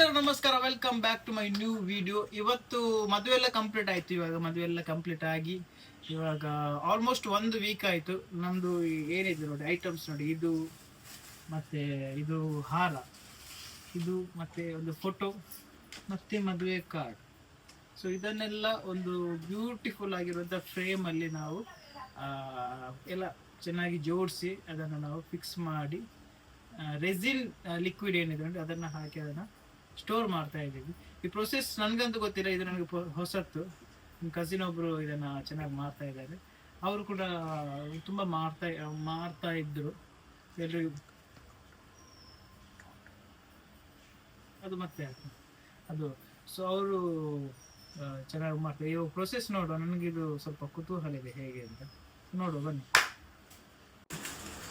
ಎಲ್ಲರಿಗೂ ನಮಸ್ಕಾರ, welcome back to my new video. ಇವತ್ತು ಮದುವೆ ಎಲ್ಲ ಕಂಪ್ಲೀಟ್ ಆಯ್ತು. ಇವಾಗ ಮದುವೆ ಎಲ್ಲ ಕಂಪ್ಲೀಟ್ ಆಗಿ ಇವಾಗ ಆಲ್ಮೋಸ್ಟ್ 1 ವೀಕ್ ಆಯ್ತು. ನಮ್ದು ಏನಿದೆ ನೋಡಿ ಐಟಮ್ಸ್ ನೋಡಿ, ಇದು ಮತ್ತೆ ಇದು ಹಾರ, ಇದು ಮತ್ತೆ ಒಂದು ಫೋಟೋ ಮತ್ತೆ ಮದುವೆ ಕಾರ್ಡ್. ಸೊ ಇದನ್ನೆಲ್ಲ ಒಂದು ಬ್ಯೂಟಿಫುಲ್ ಆಗಿರುವಂಥ ಫ್ರೇಮ್ ಅಲ್ಲಿ ನಾವು ಎಲ್ಲ ಚೆನ್ನಾಗಿ ಜೋಡಿಸಿ ಅದನ್ನು ನಾವು ಫಿಕ್ಸ್ ಮಾಡಿ ರೆಸಿನ್ ಲಿಕ್ವಿಡ್ ಏನಿದೆ ನೋಡಿ ಅದನ್ನು ಹಾಕಿ ಅದನ್ನು ಸ್ಟೋರ್ ಮಾಡ್ತಾ ಇದ್ದೀವಿ. ಈ ಪ್ರೊಸೆಸ್ ನನಗಂತೂ ಗೊತ್ತಿಲ್ಲ, ಇದು ನನಗೆ ಹೊಸತ್ತು. ನಮ್ಮ ಕಸಿನ್ ಒಬ್ಬರು ಇದನ್ನು ಚೆನ್ನಾಗಿ ಮಾಡ್ತಾ ಇದ್ದಾರೆ. ಅವರು ಕೂಡ ತುಂಬ ಮಾಡ್ತಾ ಇದ್ದರು ಎಲ್ಲರಿಗೂ. ಅದು ಮತ್ತೆ ಅದು ಸೊ ಅವರು ಚೆನ್ನಾಗಿ ಮಾಡ್ತಾರೆ. ಇವಾಗ ಪ್ರೊಸೆಸ್ ನೋಡುವ, ನನಗಿದು ಸ್ವಲ್ಪ ಕುತೂಹಲ ಇದೆ ಹೇಗೆ ಅಂತ. ನೋಡುವ ಬನ್ನಿ.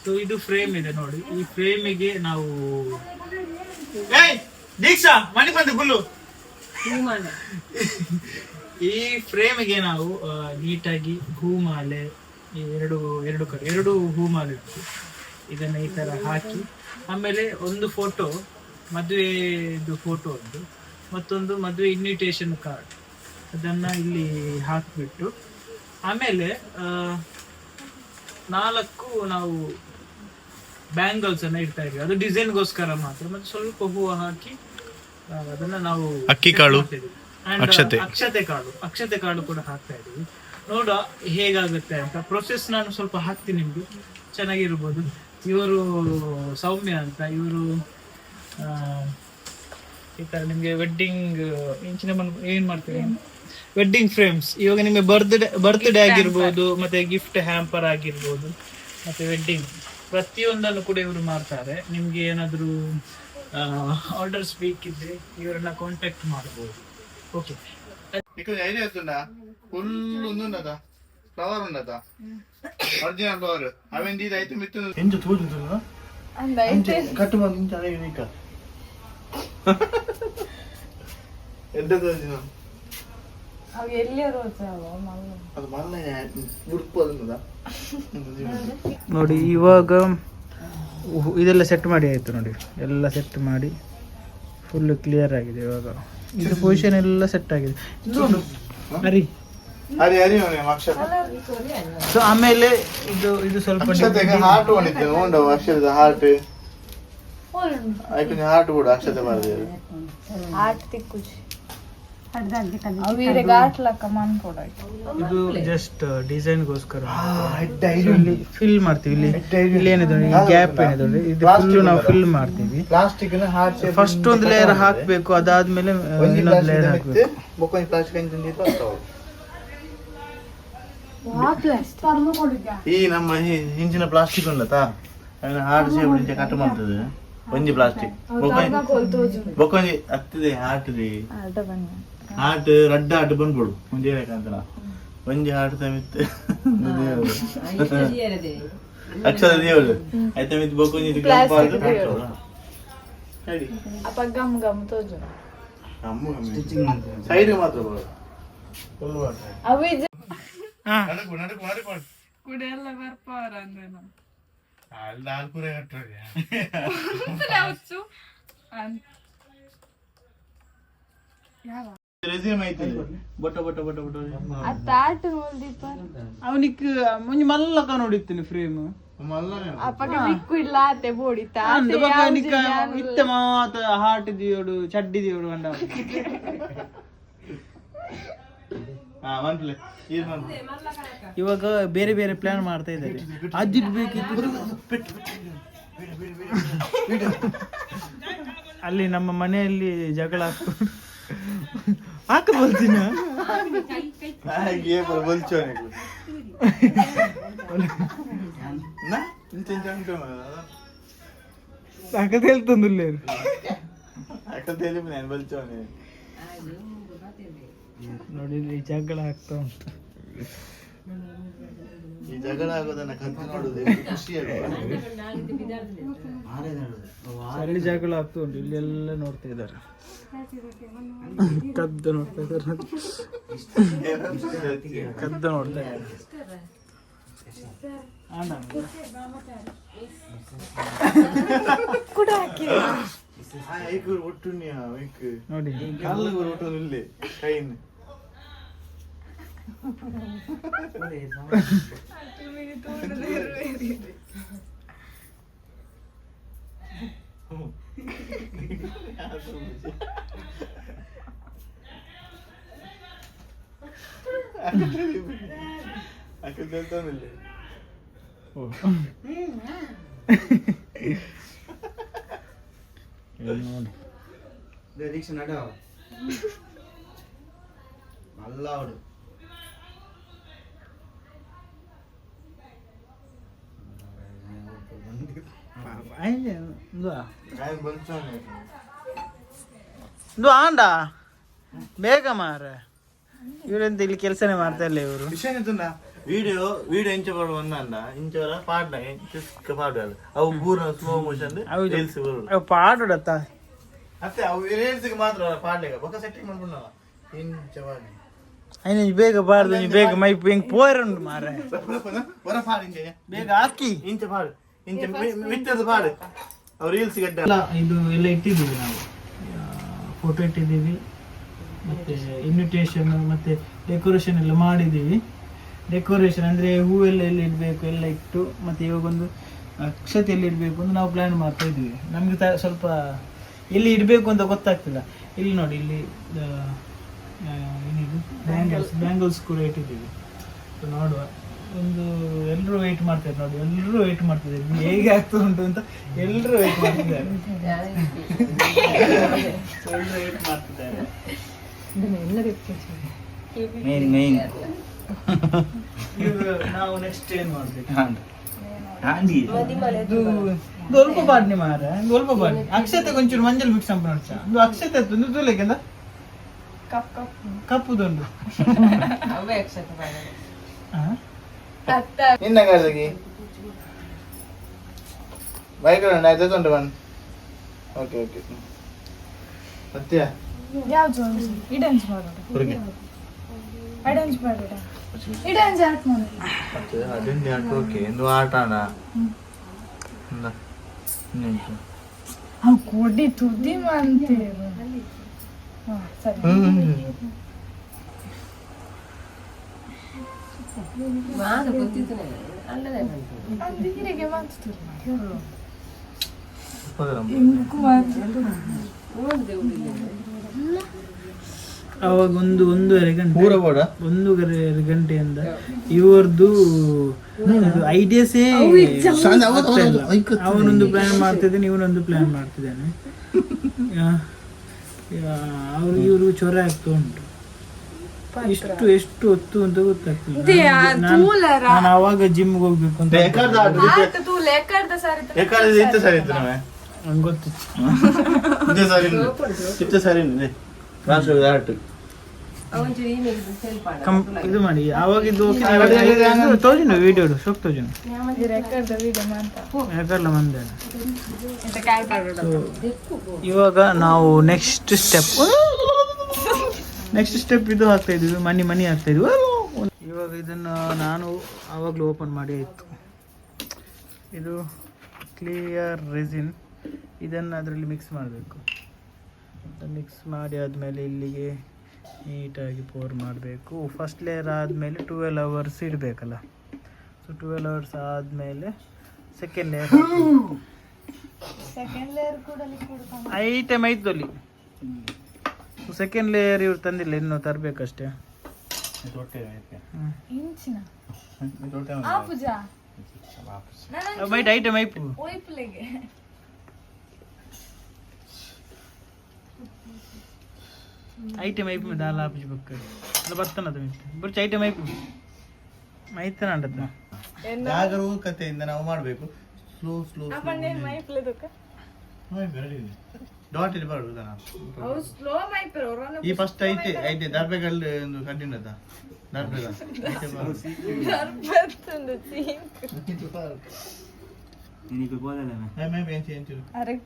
ಸೊ ಇದು ಫ್ರೇಮ್ ಇದೆ ನೋಡಿ, ಈ ಫ್ರೇಮಿಗೆ ನಾವು ದೀಕ್ಷಾ ಮನೆ ಬಂದು ಗುಲ್ಲು ಈ ಫ್ರೇಮಿಗೆ ನಾವು ನೀಟಾಗಿ ಹೂಮಾಲೆ, ಈ ಎರಡು ಹೂಮಾಲೆ ಇತ್ತು, ಇದನ್ನ ಈ ತರ ಹಾಕಿ, ಆಮೇಲೆ ಒಂದು ಫೋಟೋ, ಮದುವೆದು ಫೋಟೋ ಒಂದು, ಮತ್ತೊಂದು ಮದುವೆ ಇನ್ವಿಟೇಷನ್ ಕಾರ್ಡ್, ಅದನ್ನ ಇಲ್ಲಿ ಹಾಕಿಬಿಟ್ಟು ಆಮೇಲೆ 4 ನಾವು ಬ್ಯಾಂಗಲ್ಸ್ ಅನ್ನ ಇಡ್ತಾ ಇದೀವಿ. ಅದು ಡಿಸೈನ್ಗೋಸ್ಕರ ಮಾತ್ರ. ಮತ್ತೆ ಸ್ವಲ್ಪ ಹೂವು ಹಾಕಿ ಅದನ್ನ ನಾವು ಅಕ್ಕಿಕಾಳು, ಅಕ್ಷತೆ ಕಾಳು ಕೂಡ ಹಾಕ್ತಾ ಇದೀವಿ. ನೋಡುವ ಹೇಗಾಗುತ್ತೆ ಅಂತ. ಪ್ರೊಸೆಸ್ ನಾನು ಸ್ವಲ್ಪ ಹಾಕ್ತೀನಿ, ನಿಮ್ಗೆ ಚೆನ್ನಾಗಿರ್ಬೋದು. ಇವರು ಸೌಮ್ಯ ಅಂತ, ಇವರು ಈ ತರ ನಿಮ್ಗೆ ವೆಡ್ಡಿಂಗ್ ಏನ್ ಮಾಡ್ತೀವಿ, ವೆಡ್ಡಿಂಗ್ ಫ್ರೇಮ್ಸ್. ಇವಾಗ ನಿಮಗೆ ಬರ್ತ್ಡೇ ಆಗಿರ್ಬೋದು, ಮತ್ತೆ ಗಿಫ್ಟ್ ಹ್ಯಾಂಪರ್ ಆಗಿರ್ಬೋದು, ಮತ್ತೆ ವೆಡ್ಡಿಂಗ್ ಪ್ರತಿಯೊಂದನ್ನು ಕೂಡ ಇವರು ಮಾಡ್ತಾರೆ. ನಿಮ್ಗೆ ಏನಾದ್ರು ಆರ್ಡರ್ಸ್ ಬೇಕಿದ್ರೆ ಇವರನ್ನ ಕಾಂಟ್ಯಾಕ್ಟ್ ಮಾಡಬಹುದು. ಓಕೆ, ఫుల్ ఉందా ఫ్లవర్ ఉన్నదా ఒరిజినల్ ఫ్లవర్ అవేంటి ఇది అయితే మిత్తు ఎంజ తోడుతుందా అంతే కట్టు మంది అదే యూనిక్ ఎంతది ಅವು ಎಲ್ಲಿ ರೋಜಾವ ಅದು ಮಲ್ಲ ಮುಡುಪೋದಾ ನೋಡಿ. ಇವಾಗ ಇದೆಲ್ಲ ಸೆಟ್ ಮಾಡಿ ಆಯ್ತು ನೋಡಿ, ಎಲ್ಲ ಸೆಟ್ ಮಾಡಿ ಫುಲ್ ಕ್ಲಿಯರ್ ಆಗಿದೆ. ಇವಾಗ ಇದು ಪೊಸಿಷನ್ ಎಲ್ಲ ಸೆಟ್ ಆಗಿದೆ. ಹರಿ ಸೊ ಆಮೇಲೆ ಇದು ಸ್ವಲ್ಪ ಹಾರ್ಟ್ ಹೊಂದಿದ್ದೆ ನೋಡ, ಅಕ್ಷರದ ಹಾರ್ಟ್ ಆಯ್ತು, ಹಾರ್ಟ್ ಕೂಡ ಅಕ್ಷತೆ ಬರದೆ ಹಾರ್ಟ್ ತಿಕ್ಕುಚಿ ಇದು ಜಸ್ಟ್ ಡಿಸೈನ್ಗೋಸ್ಕರ ಫಿಲ್ ಮಾಡ್ತೀವಿ. ಇಲ್ಲಿ ಏನಿದೆ ಗ್ಯಾಪ್ ಏನಿದೆ ಇದು ಫುಲ್ ನಾವು ಫಿಲ್ ಮಾಡ್ತೀವಿ. ಪ್ಲಾಸ್ಟಿಕ್ ಫಸ್ಟ್ ಒಂದು ಲೇಯರ್ ಹಾಕ್ಬೇಕು, ಅದಾದ್ಮೇಲೆ ಇನ್ನೊಂದು ಲೇಯರ್ ಹಾಕ್ಬೇಕು. ಈ ನಮ್ಮ ಹಿಂಚಿನ ಪ್ಲಾಸ್ಟಿಕ್ ಉಂಡತಾ ಹಾರ್ಟ್ ಶೇಪ್ ಕಟ್ ಮಾಡ್ತದೆ ಒಂಜಿ ಪ್ಲಾಸ್ಟಿಕ್ ಬೊಕೊಂಜಿ ಹತ್ತಿದೆ ಹಾರ್ಟ್ ರಡ್ಡ ಹಾರ್ಟ್ ಬಂದ್ಬಿಡು ಒಂಜಿ ಬೇಕಂತ ಒಂಜಿ ಹಾರ್ಟ್ ಸಮಿತ್ ಅಕ್ಷರ ದೇವಳು ಆಯ್ತಾ ಮಿತ್ ಬೊಕೊಂಜಿ ಸೈಡ್ ಮಾತ್ರ ಕುಡಿಯೆಲ್ಲ ಬರ್ಪಾರ ಅಂದ್ರೆ ಲಾಲ್ಪುರ ಕಟ್ಟೋದು ಅವನಿಕ್ ಮುಂಜಿ ಮಲ್ಲಕ ನೋಡಿತ್ತೀನಿ ಫ್ರೇಮ್ ಲಿಕ್ವಿಡ್ ಲಾತೆ ಬೋಡಿತಾ ಇತ್ತ ಮಾತ ಹಾರ್ಟ್ ದಿಯೋಡು ಚಡ್ಡಿ ದಿಯೋಡು ಅಂಡ ಇವಾಗ ಬೇರೆ ಬೇರೆ ಪ್ಲಾನ್ ಮಾಡ್ತಾ ಇದ್ದಾರೆ. ಅಜ್ಜಿದ್ ಬೇಕಿತ್ತು ಅಲ್ಲಿ ನಮ್ಮ ಮನೆಯಲ್ಲಿ ಜಗಳ ಹಾಕ ಬರ್ತೀನ ಹಾಕದ್ ಹೇಳ್ತಂದಿಲ್ಲ ನೋಡಿ, ಈ ಜಗಳ ಆಗ್ತಾ ಉಂಟು. ಈ ಜಗಳ ಆಗೋದನ್ನ ಕದ್ದು ನೋಡುದು ಖುಷಿ ಅಲ್ಲಿ ಜಗಳ ಆಗ್ತಾ ಉಂಟು. ಇಲ್ಲಿ ಎಲ್ಲ ನೋಡ್ತಾ ಇದ್ದಾರೆ, ಕದ್ದು ನೋಡ್ತಾ ಇದ್ದಾರೆ, ಕದ್ದು ನೋಡ್ತಾ ಇದ್ದಾರೆ. ನೋಡಿ ಕೈಯಿಂದ ದೀಕ್ಷೆ ನಡ ಅಲ್ಲ ಅವಡು ಆಂಡ ಬೇಗ ಮಾರ ಇವರೆಂತ ಇಲ್ಲಿ ಕೆಲಸನೇ ಮಾಡ್ತಾ ಇಲ್ಲ ಇವರು ವಿಷಯ ಎಂತಂಡ ವಿಡಿಯೋ ಇಂಚ ಪಾಡು ಒಂದಂಡ ಇಂಚರ ಪಾಡ್ನ ಪಾಡು ಅದು ಅವು ಪೂರ್ಣ ಸ್ಲೋ ಮೋಷನ್ ರೀಲ್ಸ್ ಬರೋದು ಪಾಡತ್ತ ಅತ್ತೆ ಅವು ರೀಲ್ಸ್ಗೆ ಮಾತ್ರ ಪಾಡ್ಲಿಗ ಬೊಕ್ಕ ಸೆಟ್ಟಿಂಗ್ ಮಾಡ್ಕೊಂಡವ ಇಂಚವಾಗಿ అయినా ಬೇಗ ಬಾರ್ದು ನೀ ಬೇಗ ಮೈ ಹೆಂಗ್ ಪೋಯರುಂಡು ಮಾರ ಬರ ಪಾಡು ಇಂಚ ಬೇಗ ಹಾಕಿ ಇಂಚ ಪಾಡು ಇಂಚ ಮಿತ್ತದ ಪಾಡು ಅವು ರೀಲ್ಸ್ ಗಡ್ಡ ಇದು ಎಲ್ಲ ಇಟ್ಟಿದ್ದೀವಿ ನಾವು ಫೋಟೋ ಇಟ್ಟಿದ್ದೀವಿ ಮತ್ತೆ ಇನ್ವಿಟೇಷನ್ ಮತ್ತೆ ಡೆಕೋರೇಷನ್ ಎಲ್ಲ ಮಾಡಿದ್ದೀವಿ. ಡೆಕೋರೇಷನ್ ಅಂದರೆ ಹೂವೆಲ್ಲ ಎಲ್ಲಿ ಇಡಬೇಕು ಎಲ್ಲ ಇಟ್ಟು ಮತ್ತು ಇವಾಗ ಒಂದು ಅಕ್ಷತೆ ಎಲ್ಲಿ ಇಡಬೇಕು ಅಂತ ನಾವು ಪ್ಲ್ಯಾನ್ ಮಾಡ್ತಾ ಇದ್ದೀವಿ. ನಮಗೆ ಸ್ವಲ್ಪ ಎಲ್ಲಿ ಇಡಬೇಕು ಅಂತ ಗೊತ್ತಾಗ್ತಿಲ್ಲ. ಇಲ್ಲಿ ನೋಡಿ ಇಲ್ಲಿ ಏನಿದು ಬ್ಯಾಂಗಲ್ಸ್ ಕೂಡ ಇಟ್ಟಿದ್ದೀವಿ. ನೋಡುವ ಒಂದು ಎಲ್ಲರೂ ವೆಯ್ಟ್ ಮಾಡ್ತಾರೆ ನೋಡಿ, ಎಲ್ಲರೂ ವೆಯ್ಟ್ ಮಾಡ್ತಿದ್ದಾರೆ ಹೇಗೆ ಆಗ್ತಾ ಉಂಟು ಅಂತ ಎಲ್ಲರೂ ವೆಯ್ಟ್ ಮಾಡ್ತಿದ್ದಾರೆ. ಎಲ್ಲರೂ ವೆಯ್ಟ್ ಮಾಡ್ತಿದ್ದಾರೆ. ಮೇನ್ ನಾವು ನೆಕ್ಸ್ಟ್ ಏನ್ ಮಾಡ್ಬೇಕು? ಸ್ವಲ್ಪ ಬಾಡ್ನಿ ಮಾರ ಸ್ವಲ್ಪ ಬಾಡ್ನಿ ಅಕ್ಷತೆ ಕೊಂಚೂರು ಮಂಜಲ್ ಮಿಕ್ಸ್ ಮಾಡ್ಚ ಒಂದು ಅಕ್ಷತೆ ಒಂದು ತೂಲೆಕ್ಕೆಂದ ಕಪ್ಪುದುಂಡು ನಿನ್ನ ಗಾಡಿಗೆ ಬೈಕ್ ಆಯ್ತುಂಟು ಬನ್ ಓಕೆ ಓಕೆ ಮತ್ತೆ ಯಾವ್ದು ಇಡೆನ್ಸ್ ಮಾಡೋದು ಹೊರಗೆ ಇಡೆನ್ಸ್ ಮಾಡೋಣ ಇಡೆನ್ಸ್ ಆಟ್ ಮಾಡೋಣ ಮತ್ತೆ ಅದನ್ನ ಯಾಕೆ ಓಕೆ ಎಂದು ಆಟ ಆಡ ಅವ್ ಕೊಡಿ ತುದಿ ಮಾಡ್ತೀವಿ ಸರಿ ಅಂದಿಗೆ ಮಾಡ್ತೀವಿ ಅವಾಗ ಒಂದೂವರೆ ಗಂಟೆಯಿಂದ ಇವ್ರದ್ದು ಐಡಿಯಾಸೇ ಅವನೊಂದು ಪ್ಲಾನ್ ಮಾಡ್ತಿದ್ದಾನೆ, ಇವನೊಂದು ಪ್ಲಾನ್ ಮಾಡ್ತಿದ್ದಾನೆ. ಇವರು ಚೊರ ಆಗ್ತಾ ಉಂಟು. ಎಷ್ಟು ಹೊತ್ತು ಅಂತ ಗೊತ್ತಾಗ್ತಿಲ್ಲ. ನಾನು ಅವಾಗ ಜಿಮ್ಗೆ ಹೋಗ್ಬೇಕು ಅಂತ ನಂಗೆ ಗೊತ್ತಿತ್ತು. ಇದು ಮಾಡಿ ಅವಾಗಿದ್ದು ತೋಜುಂಡು ವಿಡಿಯೋ ಸೊಕ್ ತೋಜುಂಡು ಯಾಕಲ್ಲ ಮಂದೆ. ಇವಾಗ ನಾವು ನೆಕ್ಸ್ಟ್ ಸ್ಟೆಪ್ ಇದು ಹಾಕ್ತಾ ಇದೀವಿ, ಮನಿ ಹಾಕ್ತಾ ಇದೀವಿ. ಇವಾಗ ಇದನ್ನು ನಾನು ಆವಾಗಲೂ ಓಪನ್ ಮಾಡಿ ಆಯಿತು. ಇದು ಕ್ಲಿಯರ್ ರೆಸಿನ್, ಇದನ್ನು ಅದರಲ್ಲಿ ಮಿಕ್ಸ್ ಮಾಡಬೇಕು. ಮಿಕ್ಸ್ ಮಾಡಿ ಆದಮೇಲೆ ಇಲ್ಲಿಗೆ ನೀಟಾಗಿ ಪೋರ್ ಮಾಡಬೇಕು. ಫಸ್ಟ್ ಲೇಯರ್ ಆದಮೇಲೆ 12 hours ಇಡಬೇಕಲ್ಲ. ಸೊ 12 hours ಆದಮೇಲೆ ಸೆಕೆಂಡ್ ಲೇಯರ್ ಐಟಮ್ ಐತು ಅಲ್ಲಿ. ಸೆಕೆಂಡ್ ಲೇಯರ್ ಇವ್ರು ತಂದಿಲ್ಲ, ಇನ್ನು ತರಬೇಕಷ್ಟೇ. ಬೈಟ್ ಐಟಮ್ ಐಪು ಐಟಮ್ ಐಪು ದಾಲ ಆಪಿಸಿ ಬಕ್ಕ ಅಲ್ಲ ಬರ್ತನ ಅದು ಬುರ್ಚ ಐಟಮ್ ಐಪು ಮೈತನ ಅಂಡದ ಜಾಗರೂಕತೆಯಿಂದ ನಾವು ಮಾಡಬೇಕು. ಸ್ಲೋ ಸ್ಲೋ ಡಾಟ್ ಇಲ್ಲಿ ಬರುದು ಈ ಫಸ್ಟ್ ಐತೆ ದರ್ಬೆಗಲ್ಲು ಒಂದು ಕಡ್ಡಿಂಡದ ದರ್ಬೆಗ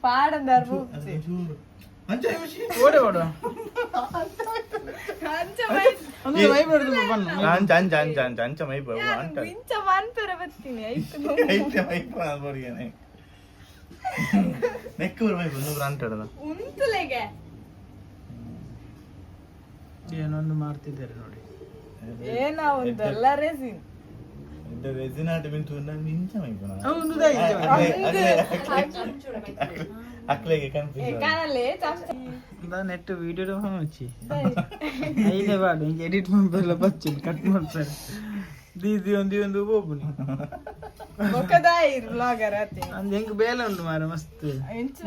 ಪಾಡಂದಾರು ಓಡೆ ಓಡು ಅಂದ್ರೆ vibe ಹಿಡ್ದು ಬನ್ನು. ಅಂಚ ಅಂಚ ಅಂಚ ಅಂಚ ಅಂಚ ಮೈ ಬರು ಅಂತ ಇಂಚ ಮನ್ಪೆರ ಬರ್ತೀನಿ ಆಯ್ತು ಐತೆ ಮೈ ಬರ್ಗೇನೆ ನೆಕ್ ಬರು ಮೈ ಬಂದು ಅಂಟಡದ ಉಂತಲೆಗೆ ಏನೊಂದು ಮಾಡ್ತಿದ್ದಾರೆ ನೋಡಿ. ಏನ ಒಂದೆಲ್ಲ ರೆಸಿನ್ ಇದು ರೆಸಿನಾಟ್ ಬಿಂತು ನಾನು ಇಂಚ ಮೈ ಬನ ಹೌದು ದೈ ಅಕ್ಲೆಗೆ ಕನ್ಫ್ಯೂಸ್ ಕಾಣಲೆ ನೆಟ್ ವಿಡಿಯೋ ಹಚ್ಚಿ ಐನೇ ಬಾಡು ಹಿಂಗೆ ಎಡಿಟ್ ಮಾಡ್ಬಲ್ಲ ಬಚ್ಚಿ ಕಟ್ ಮಾಡ್ತಾರೆ ದೀದಿ ಒಂದು ಹೋಗ್ಬಿಡಿ ಬೊಕದಾಯಿ ವ್ಲಾಗರ್ ಆತಿ ಅಂದ್ ಹೆಂಗ್ ಬೇಲೆ ಉಂಟು ಮಾರ ಮಸ್ತ್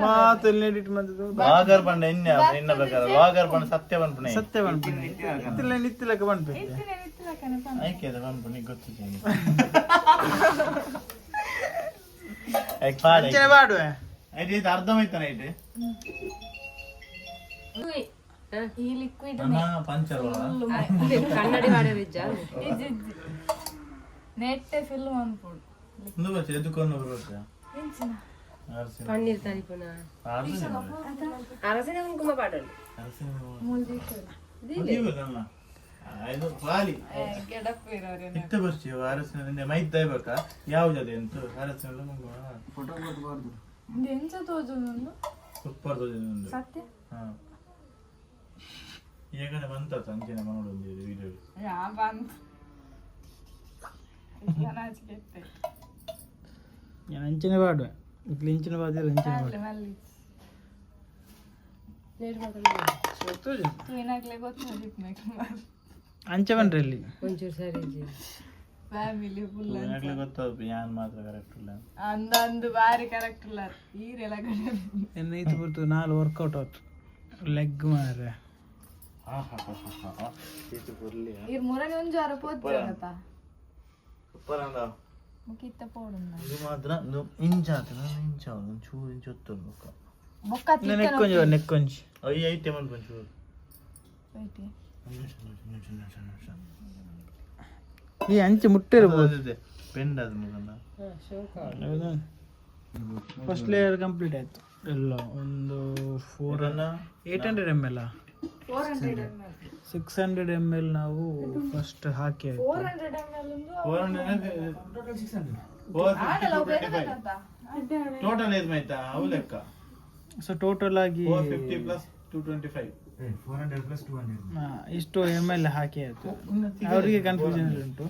ಮಾತಲ್ಲಿ ಎಡಿಟ್ ಮಾಡಿದ್ದು ಲಾಗರ್ ಬಂಡ ಇನ್ನ ಪ್ರಕಾರ ಲಾಗರ್ ಬಂಡ ಸತ್ಯ ಬಂಪನೆ ಸತ್ಯ ಬಂದ್ಬಿಡಿ ನಿತ್ತಿಲಕ ಬಂದ್ಬಿಟ್ಟು ಆಯ್ಕೆ ಅದ ಬಂಪನೆ ಗೊತ್ತಿದೆ ಐಕ್ ಪಾಡ ಅಂಚನೆ ಬಾಡುವೆ ಐದು ಇದು ಅರ್ಧಮೈತಾನ ಐತೆ ಈ ಲಿಕ್ವಿಡ್ ನನ್ನ ಪಂಚರ್ ಕನ್ನಡಿ ಮಾಡಿರಿಜ್ಜ ನೆಟ್ಟೆ ಫಿಲ್ಮ್ ಅನ್ಪೋಡು ಒಂದು ಬಚ್ಚ ಎದುಕೊಂಡು ಬರುತ್ತೆ ಇಂಚಿನ ಪನ್ನೀರ್ ತರಿಪುನ ಅರಸಿನ ಕುಂಕುಮ ಪಾಡಲು ಇದು ಖಾಲಿ ಗೆಡಪ್ಪು ಇರೋರೆ ಇತ್ತ ಬರ್ಚಿ ಅರಸಿನ ಮೈತ್ ದೈವಕ ಯಾವ್ದು ಅಂತ ಅರಸಿನ ಫೋಟೋ ಕೊಟ್ಬಾರ್ದು. ಎಂಚ ತೋಜುಂದು ಸೂಪರ್ ತೋಜೊಂದು ಸತ್ಯ ಹಾ ಈಗನೇ ಬಂತ ಅಂಚಿನ ಮಾಡೋದು ವಿಡಿಯೋ ಯಾ ಬಂತು ನಾಚಿಕೆತ್ತೆ ನಾನು ಅಂಚನೆ ಬಾಡುವೆ ಇಟ್ಲಿ ಇಂಚಿನ ಬಾದಿರ ಅಂಚನೆ ಬಾಡು ಮಲ್ಲಿ ಲೇಟ್ ಮಾತಾಡಿ ತೋಜು ತೂ ಏನಾಗ್ಲೇ ಗೊತ್ತಿಲ್ಲ ಮೇಕ್ ಅಂಚ ಬನ್ರಿ ಇಲ್ಲಿ ಒಂಚೂರು ಸರಿ ಇಜ್ಜಿ ಫ್ಯಾಮಿಲಿ ಫುಲ್ ಈಗಲೇ ಗೊತ್ತಾದ್ರು ಯಾನ್ ಮಾತ್ರ ಕರೆಕ್ಟ್ ಇಲ್ಲ ಅಂದಂದು ಬಾರಿ ಕರೆಕ್ಟ್ ಇಲ್ಲ ಈರೆಲ್ಲ ಕಡೆ ಎನ್ನ ಇದು ಬರ್ತು 4 ವರ್ಕೌಟ್ ಆಯ್ತು ಲೆಗ್ ಮಾರೆ ಇದು ಬರ್ಲಿ ಈರ್ ಮೂರನೇ ಒಂದು ಜಾರ ಪೋದ್ರಪ್ಪ ಸೂಪರ್ ಅಂದ ಮುಕಿತ್ತ ಪೋಡುಂದ ಇದು ಮಾತ್ರ ಇಂಚ ಆತನ ಇಂಚ ಒಂಚೂರು ಇಂಚ ಹೊತ್ತು ಬೊಕ್ಕ ನೆಕ್ಕೊಂಜಿ ಅಯ್ಯ ಐತೆ ಮಂತ್ ಒಂಚೂರು ಐತಿ ಈ ಅಂಚೆ ಮುಟ್ಟಿರ್ಬೋದು ಪೆಂಡ್ ಆದ ಮಗನ ಫಸ್ಟ್ ಲೇಯರ್ ಕಂಪ್ಲೀಟ್ ಆಯ್ತು ಎಲ್ಲ ಒಂದು 800 ml 600 ml ನಾವು ಫಸ್ಟ್ ಹಾಕಿ ಆಯ್ತು 400 ml ಟೋಟಲ್ ಏನ್ ಆಯ್ತಾ ಅವು ಲೆಕ್ಕ ಸೊ ಟೋಟಲ್ ಆಗಿ 450 ಪ್ಲಸ್ 225 400 plus 200. ಇಷ್ಟು ml ಹಾಕಿ ಆಯ್ತು ಅವರಿಗೆ ಕನ್ಫ್ಯೂಷನ್ ಉಂಟು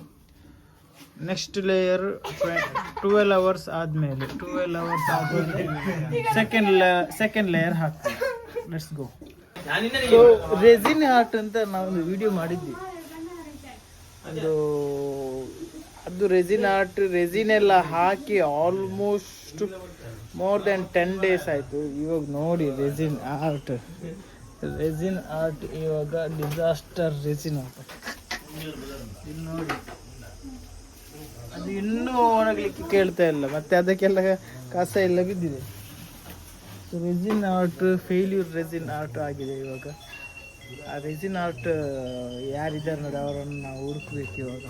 ನೆಕ್ಸ್ಟ್ ಲೇಯರ್ 12 ಅವರ್ಸ್ ಆದ್ಮೇಲೆ ಸೆಕೆಂಡ್ ಲೇಯರ್ ಹಾಕ್ತೀವಿ. Let's go. So resin art ಅಂತ ನಾವೊಂದು ವಿಡಿಯೋ ಮಾಡಿದ್ವಿ. ಅದು ರೆಸಿನ್ ಆರ್ಟ್ ರೆಸಿನ್ ಎಲ್ಲ ಹಾಕಿ ಆಲ್ಮೋಸ್ಟ್ ಮೋರ್ ದೆನ್ 10 days ಆಯಿತು. ಇವಾಗ ನೋಡಿ ರೆಸಿನ್ ಆರ್ಟ್ ಇವಾಗ ಡಿಸಾಸ್ಟರ್ ರೆಸಿನ್ ಆರ್ಟ್ ಇಲ್ಲಿ ನೋಡಿ. ಅದು ಇನ್ನೂ ಒಣಗಲಿಕ್ಕೆ ಕೇಳ್ತಾ ಇಲ್ಲ, ಮತ್ತೆ ಅದಕ್ಕೆಲ್ಲ ಕಸ ಎಲ್ಲ ಬಿದ್ದಿದೆ. So resin art failure resin art ಆಗಿದೆ ಇವಾಗ. ಆ ರೆಸಿನ್ ಆರ್ಟ್ ಯಾರಿದ್ದಾರೆ ನೋಡಿ ಅವರನ್ನು ನಾವು ಹುಡುಕ್ಬೇಕು ಇವಾಗ.